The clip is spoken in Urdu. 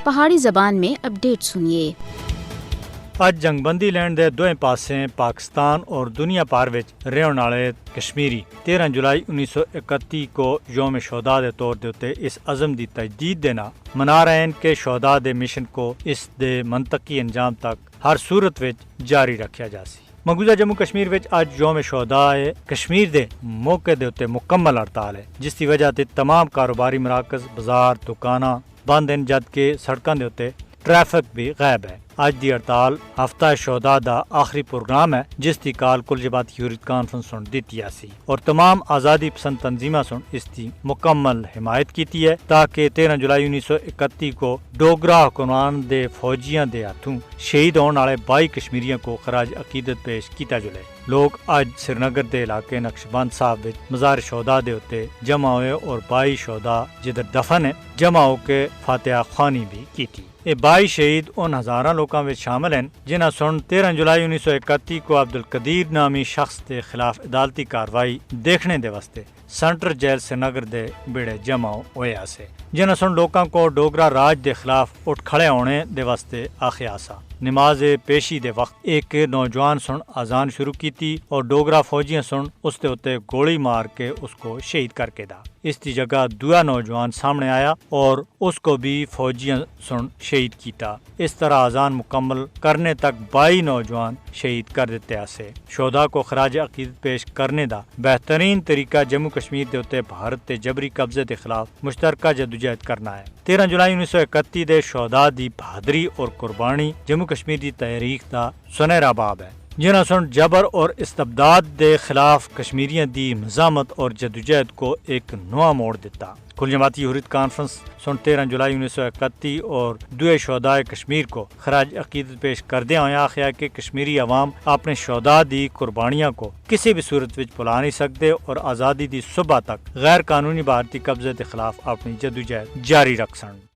پہاڑی زبان میں اپڈیٹ سنیے۔ اج جنگ بندی لینڈ دے دوئیں پاسیں پاکستان اور دنیا پار وچ رہن والے کشمیری 13 جولائی 1931 کو یوم شہداء دے طور دے اتے اس عزم دی تجدید دینا منا رہے ہیں کہ شہداء دے مشن کو اس دے منطقی انجام تک ہر صورت وچ جاری رکھیا جا سی۔ مقبوضہ جموں کشمیر وچ اج یوم شہداء کشمیر دے موقع دے اتے مکمل ہڑتال ہے، جس کی وجہ تے تمام کاروباری مراکز، بازار، دکاناں بند ہیں، جبکہ سڑکاں دے اتے ٹریفک بھی غائب ہے۔ اج دی ہڑتال ہفتہ شہداء دا آخری پروگرام ہے، جس دی کال کل جماعتی یورت کانفرنس سن دیتی سی اور تمام آزادی پسند تنظیماں سن اس دی مکمل حمایت کیتی ہے تاکہ 13 جولائی 1931 کو ڈوگرا حکمران دے فوجیاں دے ہاتھوں شہید ہونے والے 22 کشمیریوں کو خراج عقیدت پیش کیتا جلے۔ لوگ اج سری نگر دے علاقے نقشبند صاحب وچ مزار شہداء دے اتے جمع ہوئے اور 22 شہداء جدھر دفن ہے جمع ہو کے فاتحہ خوانی بھی کیتی۔ یہ 22 شہید ان ہزاراں لوکاں وچ شامل ہیں جنہاں سن 13 جولائی 1931 کو عبدالقدیر نامی شخص دے خلاف عدالتی کاروائی دیکھنے دے واسطے سینٹر جیل سری نگر دے بیڑے جمع ہوئے آسے، جنہاں سن لوکاں کو ڈوگرا راج دے خلاف اٹھ کھڑے ہونے دے واسطے آخیا آسا۔ نماز پیشی دے وقت ایک نوجوان سن آزان شروع کیتی اور ڈوگرا فوجیاں سن اس دے اتے گولی مار کے اس کو شہید کر کے دا۔ اس دی جگہ دوسرا نوجوان سامنے آیا اور اس کو بھی فوجیاں سن شہید کیتا۔ اس طرح آزان مکمل کرنے تک 22 نوجوان شہید کر دیتے آسے۔ شہداء کو خراج عقیدت پیش کرنے دا بہترین طریقہ جموں کشمیر دے اتے بھارت دے جبری قبضے دے خلاف مشترکہ جدوجہد کرنا ہے۔ 13 جولائی 1931 دے شہداء دی بہادری اور قربانی جموں کشمیر دی تاریخ دا سنہرا باب ہے، جنہاں سن جبر اور استبداد دے خلاف کشمیریاں دی مزاحمت اور جدوجہد کو ایک نواں موڑ دیتا۔ کل جماعتی یورت کانفرنس سن 13 جولائی 1931 اور دوئے شہداء کشمیر کو خراج عقیدت پیش کردے ہوئے آخیا کہ کشمیری عوام اپنے شہداء دی قربانیاں کو کسی بھی صورت وچ بھلا نہیں سکتے اور آزادی دی صبح تک غیر قانونی بھارتی قبضے کے خلاف اپنی جدوجہد جاری رکھ سن۔